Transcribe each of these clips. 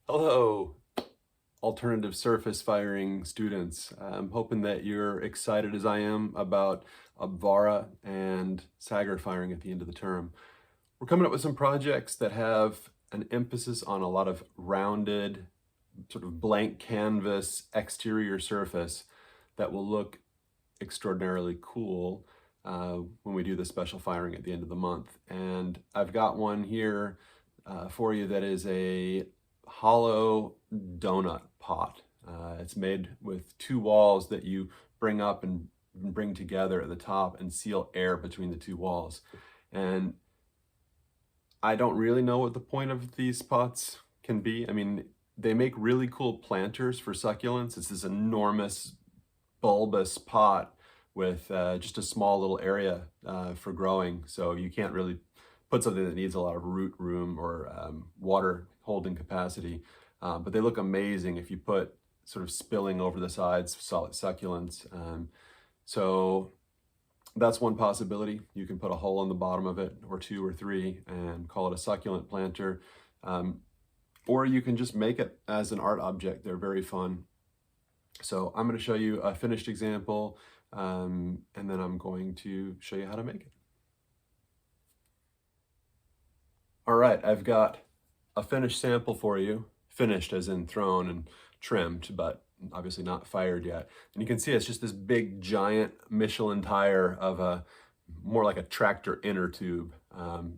Hello, alternative surface firing students. I'm hoping that you're excited as I am about Abvara and Sagar firing at the end of the term. We're coming up with some projects that have an emphasis on a lot of rounded, sort of blank canvas exterior surface that will look extraordinarily cool when we do the special firing at the end of the month. And I've got one here for you that is a hollow donut pot. It's made with two walls that you bring up and bring together at the top and seal air between the two walls. And I don't really know what the point of these pots can be. I mean, they make really cool planters for succulents. It's this enormous bulbous pot with just a small little area for growing. So you can't really put something that needs a lot of root room or water holding capacity. But they look amazing if you put sort of spilling over the sides solid succulents. So that's one possibility. You can put a hole in the bottom of it, or two or three, and call it a succulent planter. Or you can just make it as an art object. They're very fun. So I'm going to show you a finished example, and then I'm going to show you how to make it. All right, I've got a finished sample for you. Finished as in thrown and trimmed, but obviously not fired yet. And you can see it's just this big giant Michelin tire of a more like a tractor inner tube.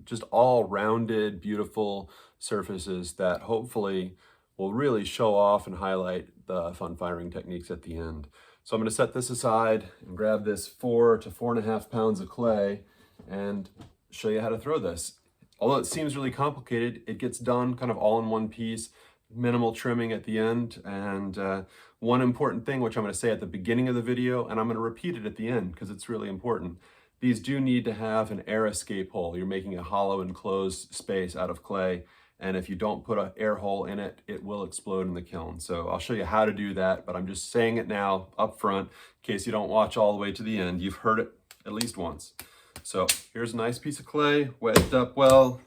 Just all rounded, beautiful surfaces that hopefully will really show off and highlight the fun firing techniques at the end. So I'm going to set this aside and grab this 4 to 4.5 pounds of clay and show you how to throw this. Although it seems really complicated, it gets done kind of all in one piece, minimal trimming at the end. And one important thing, which I'm going to say at the beginning of the video, and I'm going to repeat it at the end because it's really important. These do need to have an air escape hole. You're making a hollow enclosed space out of clay. And if you don't put an air hole in it, it will explode in the kiln. So I'll show you how to do that, but I'm just saying it now up front in case you don't watch all the way to the end. You've heard it at least once. So here's a nice piece of clay, wedged up well.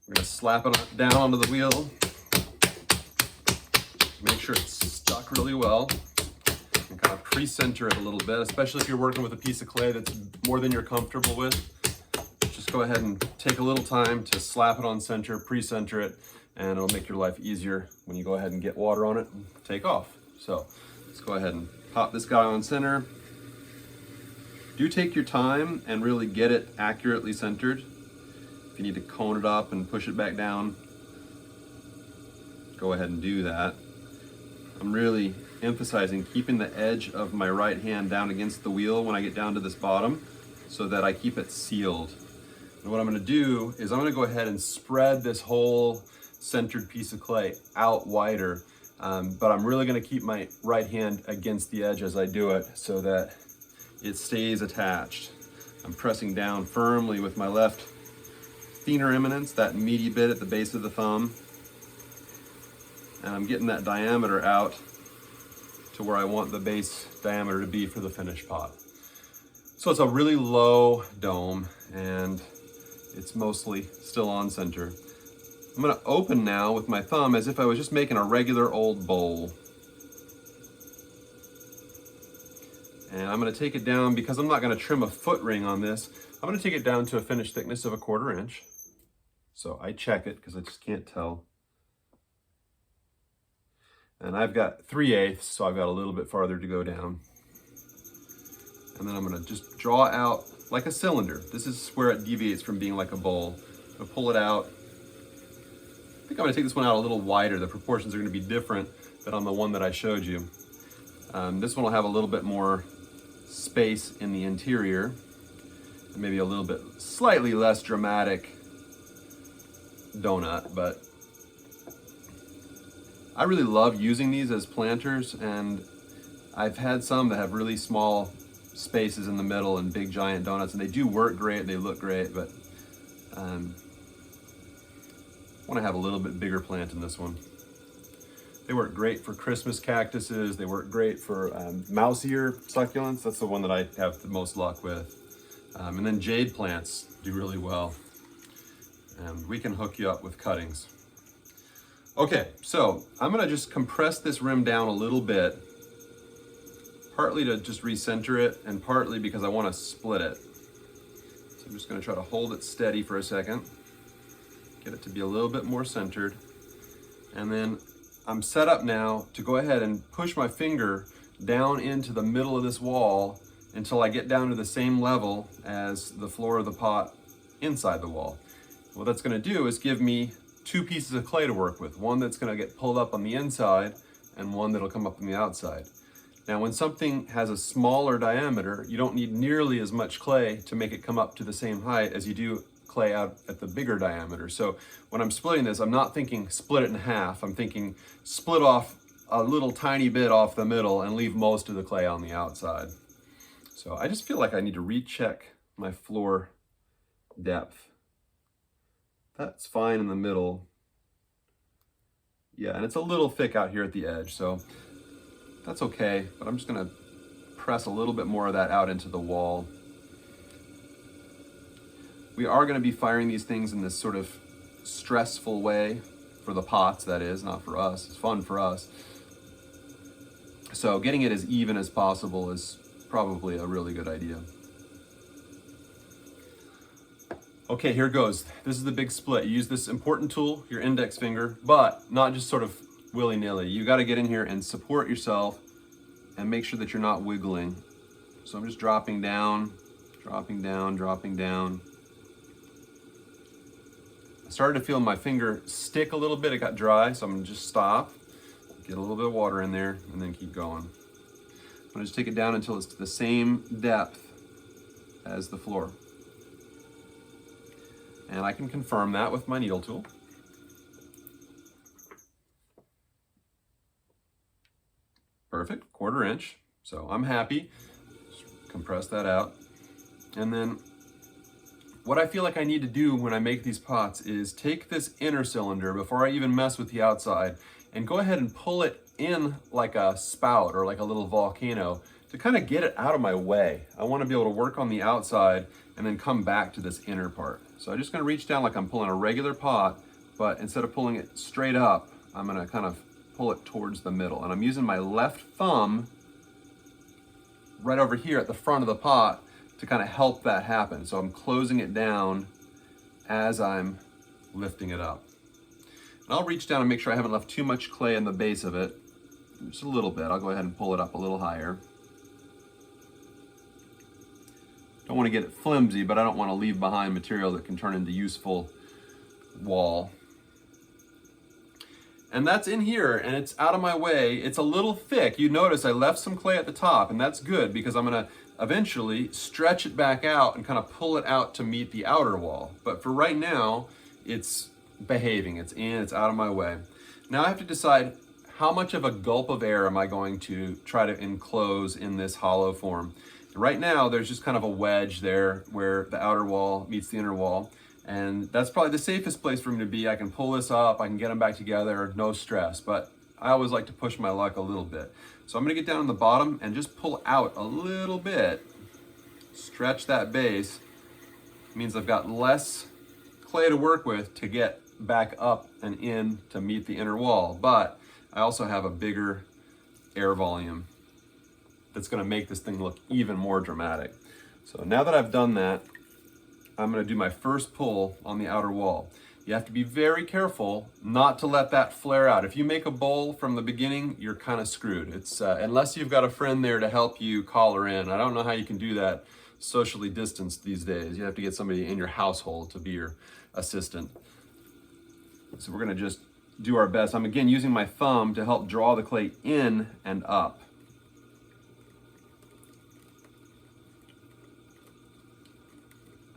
We're gonna slap it down onto the wheel. Make sure it's stuck really well. And kind of pre-center it a little bit, especially if you're working with a piece of clay that's more than you're comfortable with. Just go ahead and take a little time to slap it on center, pre-center it, and it'll make your life easier when you go ahead and get water on it and take off. So let's go ahead and pop this guy on center. Do take your time and really get it accurately centered. If you need to cone it up and push it back down, go ahead and do that. I'm really emphasizing keeping the edge of my right hand down against the wheel when I get down to this bottom so that I keep it sealed. And what I'm going to do is I'm going to go ahead and spread this whole centered piece of clay out wider, but I'm really going to keep my right hand against the edge as I do it so that it stays attached. I'm pressing down firmly with my left thenar eminence, that meaty bit at the base of the thumb, and I'm getting that diameter out to where I want the base diameter to be for the finished pot. So it's a really low dome and it's mostly still on center. I'm going to open now with my thumb as if I was just making a regular old bowl. And I'm going to take it down, because I'm not going to trim a foot ring on this, I'm going to take it down to a finished thickness of 1/4 inch. So I check it because I just can't tell. And I've got 3/8, so I've got a little bit farther to go down. And then I'm going to just draw out like a cylinder. This is where it deviates from being like a bowl. I'm going to pull it out. I think I'm going to take this one out a little wider. The proportions are going to be different than on the one that I showed you. This one will have a little bit more space in the interior, maybe a little bit slightly less dramatic donut, but I really love using these as planters, and I've had some that have really small spaces in the middle and big giant donuts, and they do work great, they look great, but I want to have a little bit bigger plant in this one. They work great for Christmas cactuses. They work great for mouse-ear succulents. That's the one that I have the most luck with. And then jade plants do really well. And we can hook you up with cuttings. Okay, so I'm gonna just compress this rim down a little bit, partly to just recenter it and partly because I wanna split it. So I'm just gonna try to hold it steady for a second, get it to be a little bit more centered. And then I'm set up now to go ahead and push my finger down into the middle of this wall until I get down to the same level as the floor of the pot inside the wall. What that's gonna do is give me two pieces of clay to work with, one that's gonna get pulled up on the inside and one that'll come up on the outside. Now, when something has a smaller diameter, you don't need nearly as much clay to make it come up to the same height as you do clay out at the bigger diameter. So when I'm splitting this, I'm not thinking split it in half. I'm thinking split off a little tiny bit off the middle and leave most of the clay on the outside. So I just feel like I need to recheck my floor depth. That's fine in the middle. Yeah, and it's a little thick out here at the edge, so that's okay, but I'm just gonna press a little bit more of that out into the wall. We are gonna be firing these things in this sort of stressful way, for the pots, that is, not for us. It's fun for us. So getting it as even as possible is probably a really good idea. Okay, here goes. This is the big split. You use this important tool, your index finger, but not just sort of willy-nilly. You gotta get in here and support yourself and make sure that you're not wiggling. So I'm just dropping down, dropping down, dropping down. I started to feel my finger stick a little bit. It got dry, so I'm gonna just stop, get a little bit of water in there, and then keep going. I'm gonna just take it down until it's to the same depth as the floor. And I can confirm that with my needle tool. Perfect, 1/4 inch. So I'm happy. Just compress that out. And then what I feel like I need to do when I make these pots is take this inner cylinder before I even mess with the outside and go ahead and pull it in like a spout or like a little volcano to kind of get it out of my way. I want to be able to work on the outside and then come back to this inner part. So I'm just going to reach down like I'm pulling a regular pot, but instead of pulling it straight up, I'm going to kind of pull it towards the middle. And I'm using my left thumb right over here at the front of the pot to kind of help that happen. So I'm closing it down as I'm lifting it up. And I'll reach down and make sure I haven't left too much clay in the base of it. Just a little bit. I'll go ahead and pull it up a little higher. Don't want to get it flimsy, but I don't want to leave behind material that can turn into useful wall. And that's in here, and it's out of my way. It's a little thick. You notice I left some clay at the top, and that's good because I'm gonna eventually stretch it back out and kind of pull it out to meet the outer wall. But for right now, it's behaving. It's in, it's out of my way. Now I have to decide how much of a gulp of air am I going to try to enclose in this hollow form. Right now, there's just kind of a wedge there where the outer wall meets the inner wall. And that's probably the safest place for me to be. I can pull this up, I can get them back together, no stress. But I always like to push my luck a little bit. So I'm gonna get down on the bottom and just pull out a little bit, stretch that base. It means I've got less clay to work with to get back up and in to meet the inner wall. But I also have a bigger air volume that's gonna make this thing look even more dramatic. So now that I've done that, I'm gonna do my first pull on the outer wall. You have to be very careful not to let that flare out. If you make a bowl from the beginning, you're kind of screwed. It's unless you've got a friend there to help you collar in. I don't know how you can do that socially distanced these days. You have to get somebody in your household to be your assistant. So we're gonna just do our best. I'm again using my thumb to help draw the clay in and up.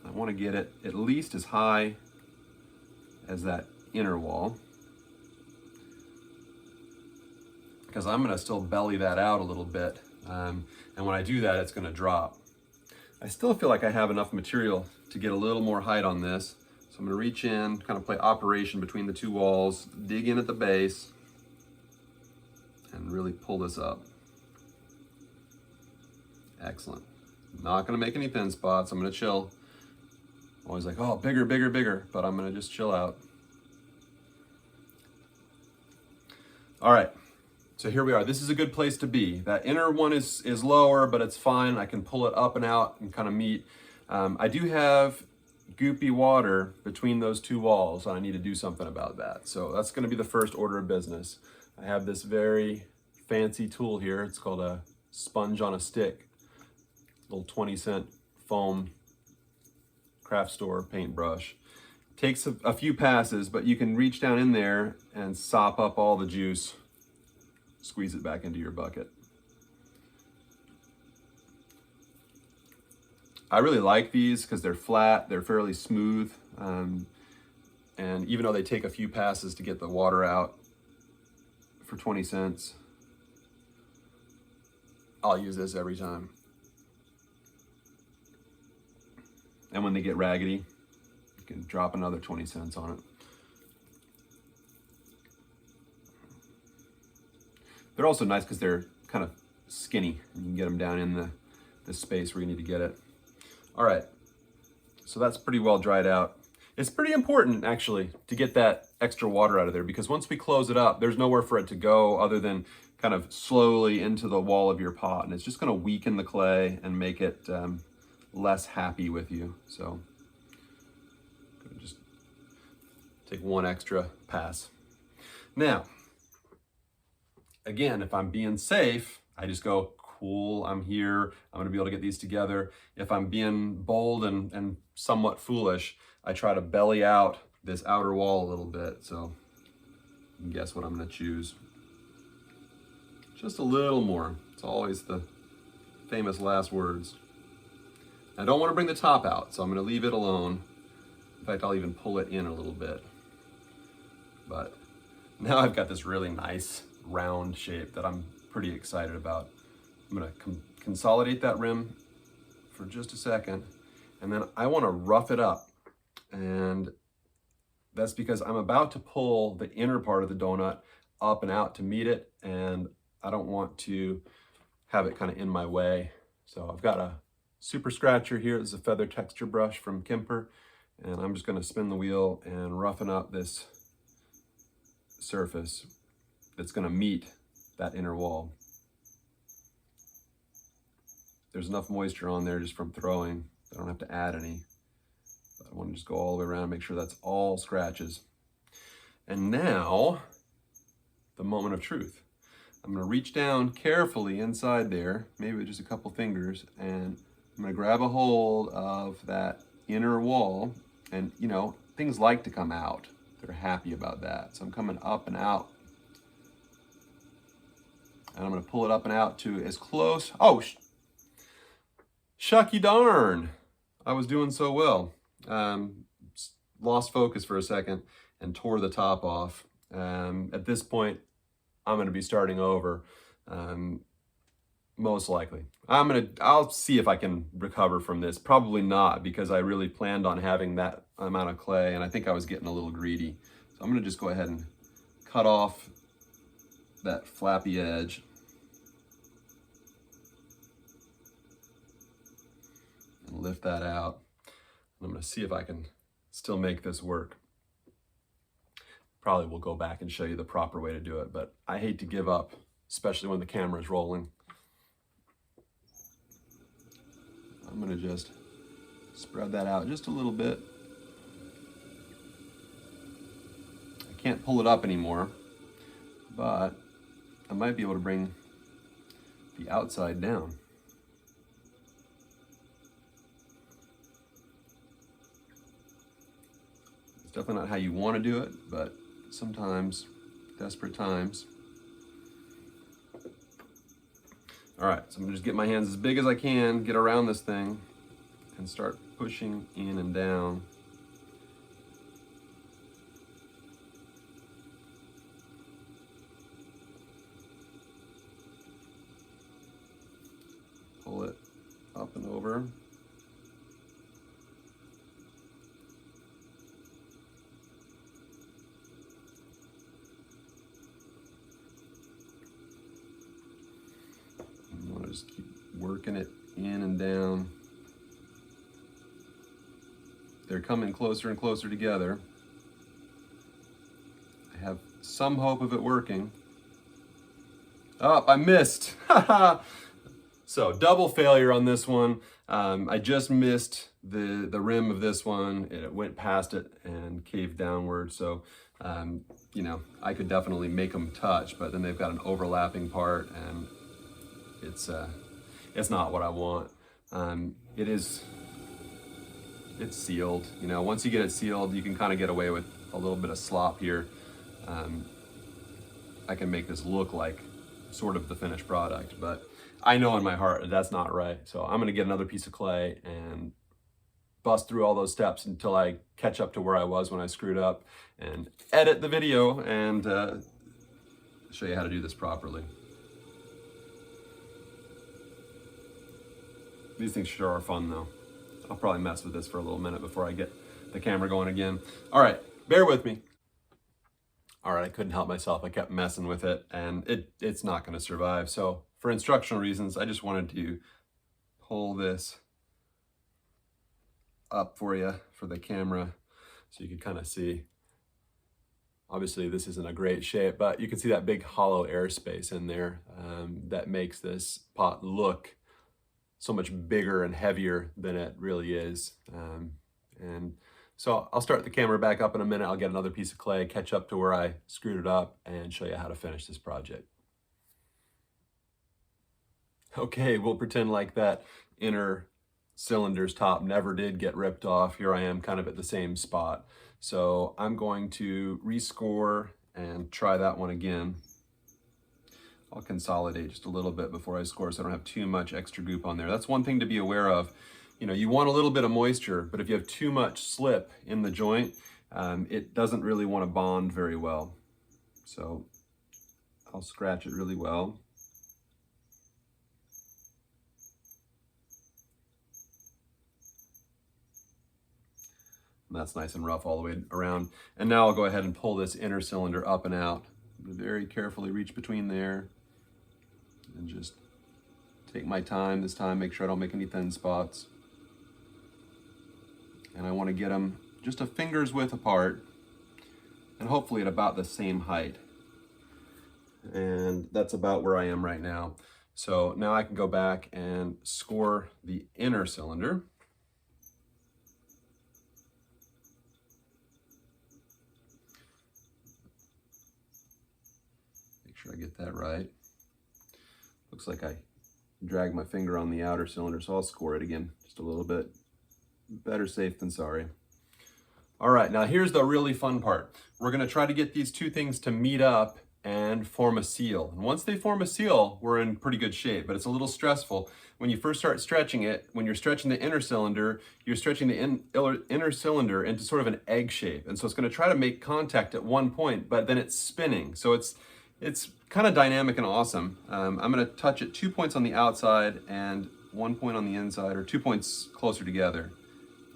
I want to get it at least as high as that inner wall, because I'm going to still belly that out a little bit, and when I do that, it's going to drop. I still feel like I have enough material to get a little more height on this, so I'm going to reach in, kind of play operation between the two walls, dig in at the base, and really pull this up. Excellent. Not going to make any thin spots. I'm going to chill. Always like, oh, bigger, bigger, bigger, but I'm gonna just chill out. All right, so here we are. This is a good place to be. That inner one is lower, but it's fine. I can pull it up and out and kind of meet. I do have goopy water between those two walls, and I need to do something about that. So that's gonna be the first order of business. I have this very fancy tool here. It's called a sponge on a stick, little 20-cent foam craft store paintbrush. Takes a few passes, but you can reach down in there and sop up all the juice, squeeze it back into your bucket. I really like these because they're flat, they're fairly smooth, and even though they take a few passes to get the water out for 20 cents, I'll use this every time. And when they get raggedy, you can drop another 20 cents on it. They're also nice because they're kind of skinny, and you can get them down in the space where you need to get it. All right, so that's pretty well dried out. It's pretty important, actually, to get that extra water out of there, because once we close it up, there's nowhere for it to go other than kind of slowly into the wall of your pot, and it's just gonna weaken the clay and make it less happy with you. So I'm gonna just take one extra pass. Now, again, if I'm being safe, I just go, cool, I'm here, I'm gonna be able to get these together. If I'm being bold and somewhat foolish, I try to belly out this outer wall a little bit. So you can guess what I'm gonna choose. Just a little more. It's always the famous last words. I don't want to bring the top out, so I'm going to leave it alone. In fact, I'll even pull it in a little bit. But now I've got this really nice round shape that I'm pretty excited about. I'm going to consolidate that rim for just a second, and then I want to rough it up. And that's because I'm about to pull the inner part of the donut up and out to meet it, and I don't want to have it kind of in my way. So I've got a super scratcher here. This is a feather texture brush from Kemper, and I'm just going to spin the wheel and roughen up this surface that's going to meet that inner wall. There's enough moisture on there just from throwing. I don't have to add any. But I want to just go all the way around, make sure that's all scratches. And now, the moment of truth. I'm going to reach down carefully inside there, maybe with just a couple fingers, and I'm going to grab a hold of that inner wall. And, you know, things like to come out. They're happy about that. So I'm coming up and out. And I'm going to pull it up and out to as close. Oh, shucky darn. I was doing so well. Lost focus for a second and tore the top off. At this point, I'm going to be starting over, most likely. I'll see if I can recover from this. Probably not, because I really planned on having that amount of clay, and I think I was getting a little greedy. So I'm going to just go ahead and cut off that flappy edge. And lift that out. I'm going to see if I can still make this work. Probably will go back and show you the proper way to do it, but I hate to give up, especially when the camera is rolling. I'm going to just spread that out just a little bit. I can't pull it up anymore, but I might be able to bring the outside down. It's definitely not how you want to do it, but sometimes, desperate times. All right, so I'm gonna just get my hands as big as I can, get around this thing, and start pushing in and down. Pull it up and over. Just keep working it in and down. They're coming closer and closer together. I have some hope of it working. Oh, I missed. So double failure on this one. I just missed the rim of this one. It went past it and caved downward. So, you know, I could definitely make them touch, but then they've got an overlapping part, and it's not what I want. It's sealed. You know, once you get it sealed, you can kind of get away with a little bit of slop here. I can make this look like sort of the finished product, but I know in my heart that that's not right. So I'm gonna get another piece of clay and bust through all those steps until I catch up to where I was when I screwed up, and edit the video and show you how to do this properly. These things sure are fun though. I'll probably mess with this for a little minute before I get the camera going again. All right, bear with me. All right, I couldn't help myself. I kept messing with it, and it's not gonna survive. So for instructional reasons, I just wanted to pull this up for you for the camera so you can kind of see. Obviously this isn't a great shape, but you can see that big hollow airspace in there that makes this pot look so much bigger and heavier than it really is. And so I'll start the camera back up in a minute. I'll get another piece of clay, catch up to where I screwed it up, and show you how to finish this project. Okay, we'll pretend like that inner cylinder's top never did get ripped off. Here I am kind of at the same spot. So I'm going to rescore and try that one again. I'll consolidate just a little bit before I score so I don't have too much extra goop on there. That's one thing to be aware of. You know, you want a little bit of moisture, but if you have too much slip in the joint, it doesn't really want to bond very well. So I'll scratch it really well. And that's nice and rough all the way around. And now I'll go ahead and pull this inner cylinder up and out. Very carefully reach between there and just take my time this time, make sure I don't make any thin spots. And I want to get them just a finger's width apart and hopefully at about the same height. And that's about where I am right now. So now I can go back and score the inner cylinder. Make sure I get that right. Looks like I dragged my finger on the outer cylinder, so I'll score it again just a little bit. Better safe than sorry. All right, now here's the really fun part. We're gonna try to get these two things to meet up and form a seal. And once they form a seal, we're in pretty good shape, but it's a little stressful. When you first start stretching it, when you're stretching the inner cylinder, you're stretching the inner cylinder into sort of an egg shape. And so it's gonna try to make contact at one point, but then it's spinning. So it's kind of dynamic and awesome. I'm gonna touch it 2 points on the outside and 1 point on the inside, or 2 points closer together.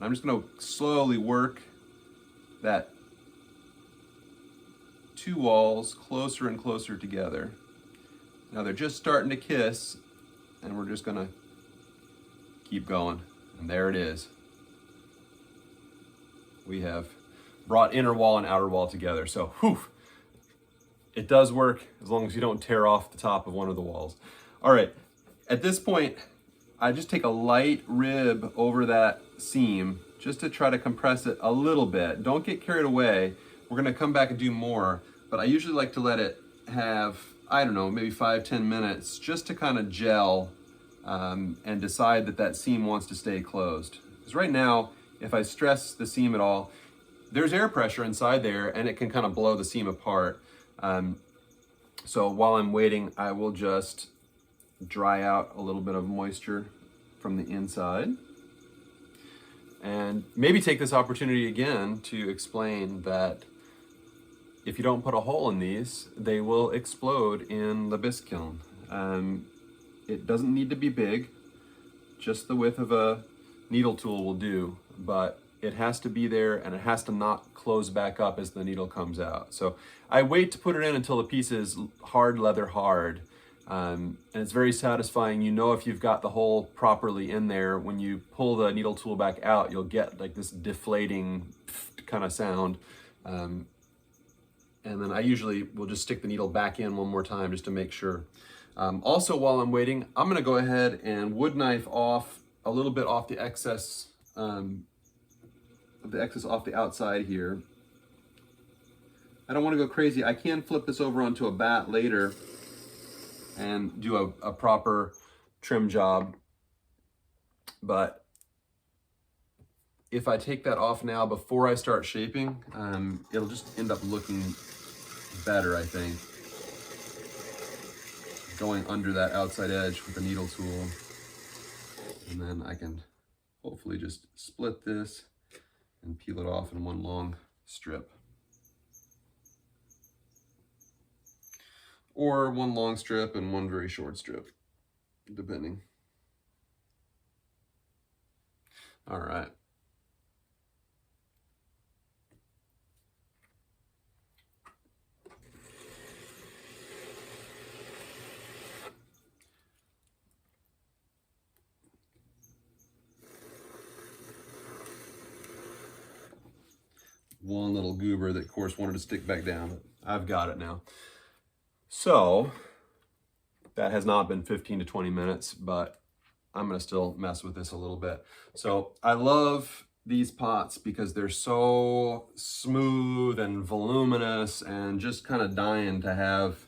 I'm just gonna slowly work that two walls closer and closer together. Now they're just starting to kiss, and we're just gonna keep going. And there it is. We have brought inner wall and outer wall together. So, whew, it does work as long as you don't tear off the top of one of the walls. All right, at this point, I just take a light rib over that seam just to try to compress it a little bit. Don't get carried away. We're gonna come back and do more, but I usually like to let it have, I don't know, maybe 5-10 minutes just to kind of gel and decide that that seam wants to stay closed. Because right now, if I stress the seam at all, there's air pressure inside there and it can kind of blow the seam apart. So while I'm waiting, I will just dry out a little bit of moisture from the inside. And maybe take this opportunity again to explain that if you don't put a hole in these, they will explode in the bisque kiln. It doesn't need to be big, just the width of a needle tool will do, but it has to be there and it has to not close back up as the needle comes out. So I wait to put it in until the piece is hard leather hard. And it's very satisfying. You know if you've got the hole properly in there. When you pull the needle tool back out, you'll get like this deflating kind of sound. And then I usually will just stick the needle back in one more time just to make sure. Also, while I'm waiting, I'm gonna go ahead and wood knife off a little bit off the excess off the outside here. I don't want to go crazy. I can flip this over onto a bat later and do a proper trim job, but if I take that off now before I start shaping, it'll just end up looking better, I think. Going under that outside edge with the needle tool. And then I can hopefully just split this and peel it off in one long strip. Or one long strip and one very short strip, depending. All right. One little goober that, of course, wanted to stick back down, but I've got it now. So that has not been 15 to 20 minutes, but I'm gonna still mess with this a little bit. So I love these pots because they're so smooth and voluminous and just kind of dying to have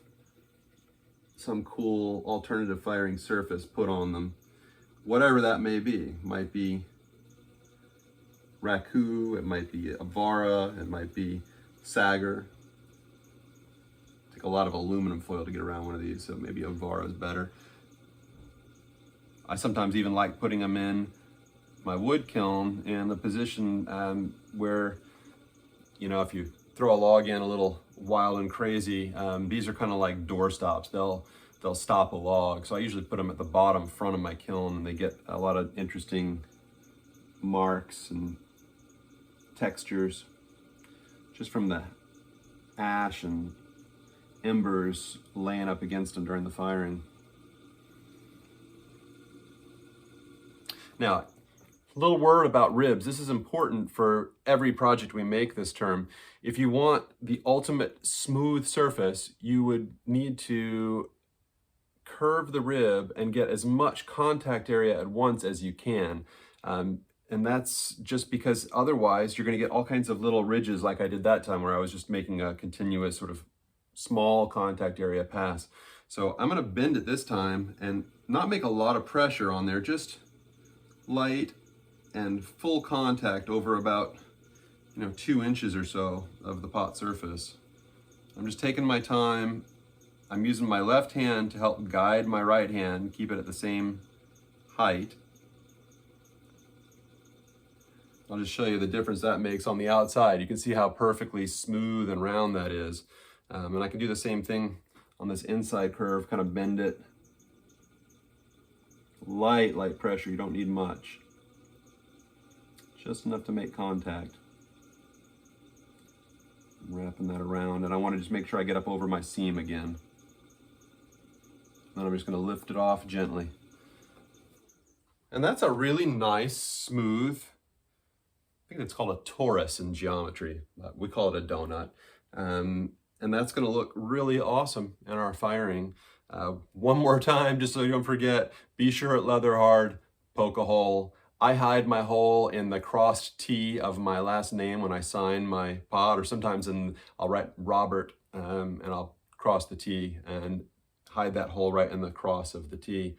some cool alternative firing surface put on them. Whatever that may be. Might be raku, it might be Avara, it might be Sagar. Take a lot of aluminum foil to get around one of these, so maybe Avara is better. I sometimes even like putting them in my wood kiln in the position where, you know, if you throw a log in a little wild and crazy, these are kind of like door stops. They'll stop a log. So I usually put them at the bottom front of my kiln, and they get a lot of interesting marks and textures just from the ash and embers laying up against them during the firing. Now, a little word about ribs. This is important for every project we make this term. If you want the ultimate smooth surface, you would need to curve the rib and get as much contact area at once as you can. And that's just because otherwise you're going to get all kinds of little ridges like I did that time where I was just making a continuous sort of small contact area pass. So I'm going to bend it this time and not make a lot of pressure on there, just light and full contact over about 2 inches or so of the pot surface. I'm just taking my time. I'm using my left hand to help guide my right hand, keep it at the same height. I'll just show you the difference that makes on the outside. You can see how perfectly smooth and round that is. And I can do the same thing on this inside curve, kind of bend it. Light pressure, you don't need much. Just enough to make contact. I'm wrapping that around, and I want to just make sure I get up over my seam again. Then I'm just going to lift it off gently. And that's a really nice, smooth, I think it's called a torus in geometry. We call it a donut. And that's going to look really awesome in our firing. One more time, just so you don't forget, be sure at leather hard, poke a hole. I hide my hole in the crossed T of my last name when I sign my pot, or sometimes I'll write Robert and I'll cross the T and hide that hole right in the cross of the T.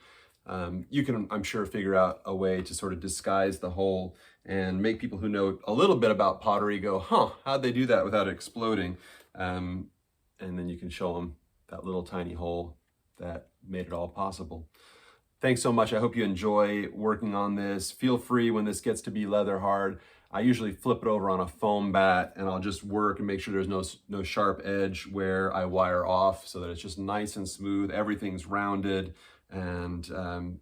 You can, I'm sure, figure out a way to sort of disguise the hole and make people who know a little bit about pottery go, huh, how'd they do that without exploding? And then you can show them that little tiny hole that made it all possible. Thanks so much. I hope you enjoy working on this. Feel free when this gets to be leather hard. I usually flip it over on a foam bat and I'll just work and make sure there's no sharp edge where I wire off so that it's just nice and smooth. Everything's rounded. And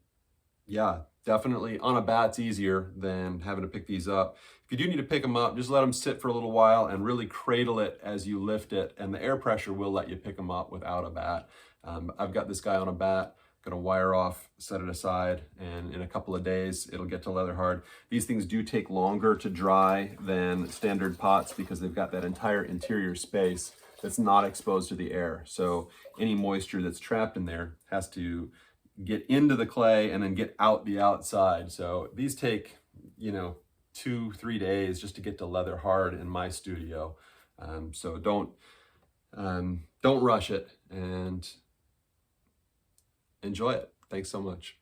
yeah, definitely on a bat's easier than having to pick these up. If you do need to pick them up, just let them sit for a little while and really cradle it as you lift it. And the air pressure will let you pick them up without a bat. I've got this guy on a bat. Gonna wire off, set it aside, and in a couple of days, it'll get to leather hard. These things do take longer to dry than standard pots because they've got that entire interior space that's not exposed to the air. So any moisture that's trapped in there has to get into the clay and then get out the outside. So these take, 2-3 days just to get to leather hard in my studio. So don't rush it, and enjoy it. Thanks so much.